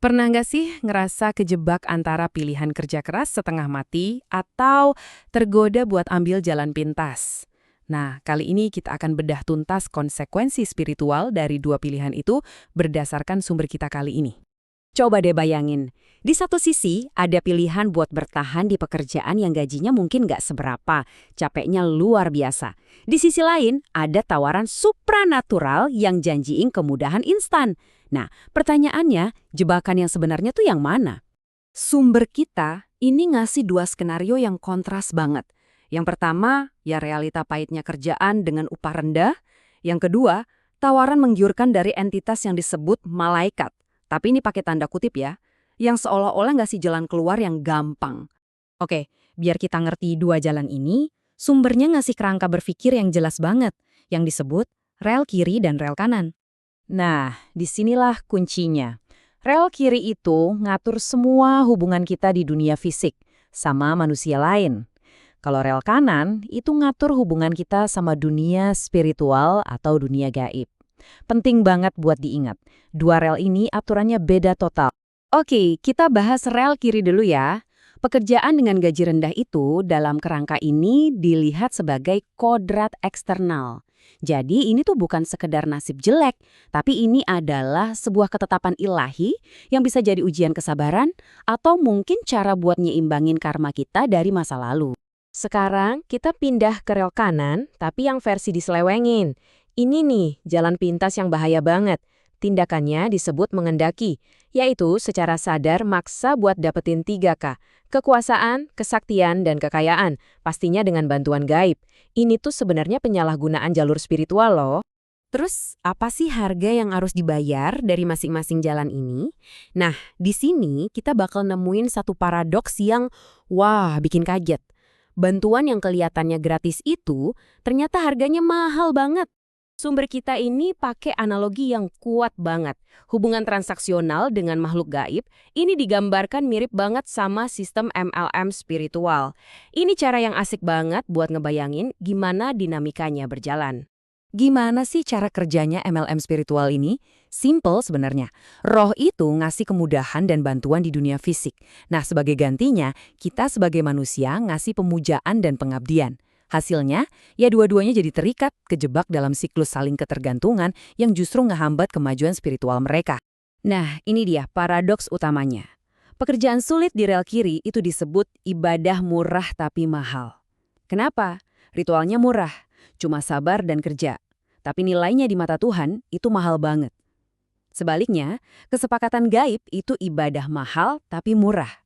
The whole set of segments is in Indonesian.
Pernah nggak sih ngerasa kejebak antara pilihan kerja keras setengah mati atau tergoda buat ambil jalan pintas? Nah, kali ini kita akan bedah tuntas konsekuensi spiritual dari dua pilihan itu berdasarkan sumber kita kali ini. Coba deh bayangin, di satu sisi ada pilihan buat bertahan di pekerjaan yang gajinya mungkin nggak seberapa, capeknya luar biasa. Di sisi lain, ada tawaran supranatural yang janjiin kemudahan instan. Nah, pertanyaannya, jebakan yang sebenarnya tuh yang mana? Sumber kita ini ngasih dua skenario yang kontras banget. Yang pertama, ya realita pahitnya kerjaan dengan upah rendah. Yang kedua, tawaran menggiurkan dari entitas yang disebut malaikat. Tapi ini pakai tanda kutip ya, yang seolah-olah ngasih jalan keluar yang gampang. Oke, biar kita ngerti dua jalan ini, sumbernya ngasih kerangka berpikir yang jelas banget, yang disebut rel kiri dan rel kanan. Nah, disinilah kuncinya. Rel kiri itu ngatur semua hubungan kita di dunia fisik, sama manusia lain. Kalau rel kanan, itu ngatur hubungan kita sama dunia spiritual atau dunia gaib. Penting banget buat diingat, dua rel ini aturannya beda total. Oke, kita bahas rel kiri dulu ya. Pekerjaan dengan gaji rendah itu dalam kerangka ini dilihat sebagai kodrat eksternal. Jadi ini tuh bukan sekedar nasib jelek, tapi ini adalah sebuah ketetapan ilahi yang bisa jadi ujian kesabaran atau mungkin cara buat nyeimbangin karma kita dari masa lalu. Sekarang kita pindah ke rel kanan, tapi yang versi diselewengin. Ini nih, jalan pintas yang bahaya banget. Tindakannya disebut mengendaki, yaitu secara sadar maksa buat dapetin 3K. Kekuasaan, kesaktian, dan kekayaan, pastinya dengan bantuan gaib. Ini tuh sebenarnya penyalahgunaan jalur spiritual loh. Terus, apa sih harga yang harus dibayar dari masing-masing jalan ini? Nah, di sini kita bakal nemuin satu paradoks yang, wah, bikin kaget. Bantuan yang kelihatannya gratis itu, ternyata harganya mahal banget. Sumber kita ini pakai analogi yang kuat banget. Hubungan transaksional dengan makhluk gaib ini digambarkan mirip banget sama sistem MLM spiritual. Ini cara yang asik banget buat ngebayangin gimana dinamikanya berjalan. Gimana sih cara kerjanya MLM spiritual ini? Simple sebenarnya. Roh itu ngasih kemudahan dan bantuan di dunia fisik. Nah, sebagai gantinya, kita sebagai manusia ngasih pemujaan dan pengabdian. Hasilnya, ya dua-duanya jadi terikat, kejebak dalam siklus saling ketergantungan yang justru ngehambat kemajuan spiritual mereka. Nah, ini dia paradoks utamanya. Pekerjaan sulit di rel kiri itu disebut ibadah murah tapi mahal. Kenapa? Ritualnya murah, cuma sabar dan kerja. Tapi nilainya di mata Tuhan itu mahal banget. Sebaliknya, kesepakatan gaib itu ibadah mahal tapi murah.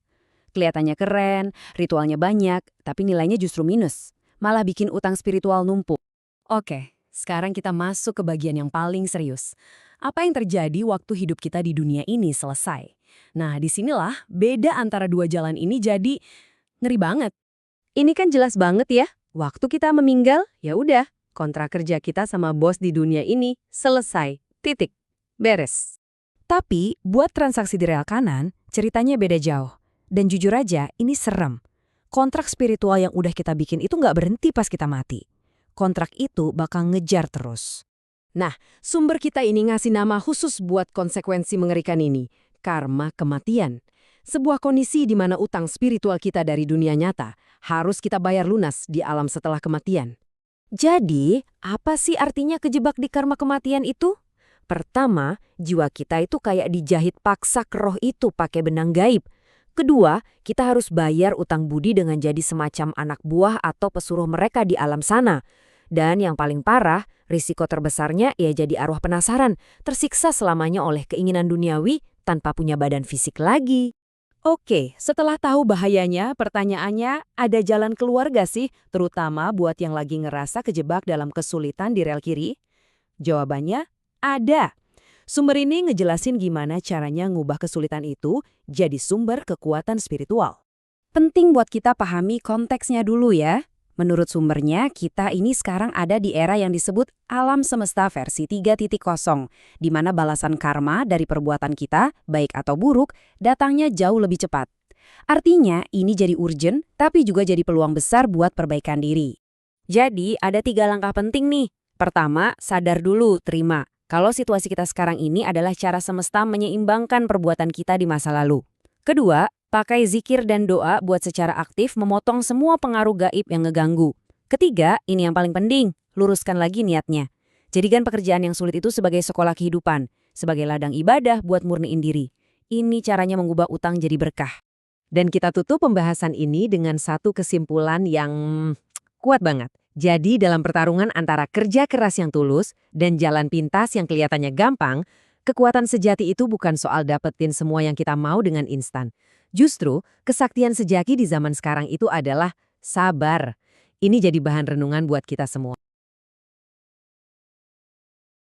Kelihatannya keren, ritualnya banyak, tapi nilainya justru minus. Malah bikin utang spiritual numpuk. Oke, sekarang kita masuk ke bagian yang paling serius. Apa yang terjadi waktu hidup kita di dunia ini selesai? Nah, disinilah beda antara dua jalan ini jadi ngeri banget. Ini kan jelas banget ya, waktu kita meninggal, ya udah, kontrak kerja kita sama bos di dunia ini selesai, titik, beres. Tapi buat transaksi di rel kanan, ceritanya beda jauh. Dan jujur aja, ini serem. Kontrak spiritual yang udah kita bikin itu nggak berhenti pas kita mati. Kontrak itu bakal ngejar terus. Nah, sumber kita ini ngasih nama khusus buat konsekuensi mengerikan ini, karma kematian. Sebuah kondisi di mana utang spiritual kita dari dunia nyata harus kita bayar lunas di alam setelah kematian. Jadi, apa sih artinya kejebak di karma kematian itu? Pertama, jiwa kita itu kayak dijahit paksa ke roh itu pakai benang gaib. Kedua, kita harus bayar utang budi dengan jadi semacam anak buah atau pesuruh mereka di alam sana. Dan yang paling parah, risiko terbesarnya ya jadi arwah penasaran, tersiksa selamanya oleh keinginan duniawi tanpa punya badan fisik lagi. Oke, setelah tahu bahayanya, pertanyaannya ada jalan keluar gak sih, terutama buat yang lagi ngerasa kejebak dalam kesulitan di rel kiri? Jawabannya, ada. Sumber ini ngejelasin gimana caranya ngubah kesulitan itu jadi sumber kekuatan spiritual. Penting buat kita pahami konteksnya dulu ya. Menurut sumbernya, kita ini sekarang ada di era yang disebut alam semesta versi 3.0, di mana balasan karma dari perbuatan kita, baik atau buruk, datangnya jauh lebih cepat. Artinya, ini jadi urgent, tapi juga jadi peluang besar buat perbaikan diri. Jadi, ada 3 langkah penting nih. Pertama, sadar dulu, terima. Kalau situasi kita sekarang ini adalah cara semesta menyeimbangkan perbuatan kita di masa lalu. Kedua, pakai zikir dan doa buat secara aktif memotong semua pengaruh gaib yang ngeganggu. Ketiga, ini yang paling penting, luruskan lagi niatnya. Jadikan pekerjaan yang sulit itu sebagai sekolah kehidupan, sebagai ladang ibadah buat murniin diri. Ini caranya mengubah utang jadi berkah. Dan kita tutup pembahasan ini dengan satu kesimpulan yang kuat banget. Jadi dalam pertarungan antara kerja keras yang tulus dan jalan pintas yang kelihatannya gampang, kekuatan sejati itu bukan soal dapetin semua yang kita mau dengan instan. Justru, kesaktian sejati di zaman sekarang itu adalah sabar. Ini jadi bahan renungan buat kita semua.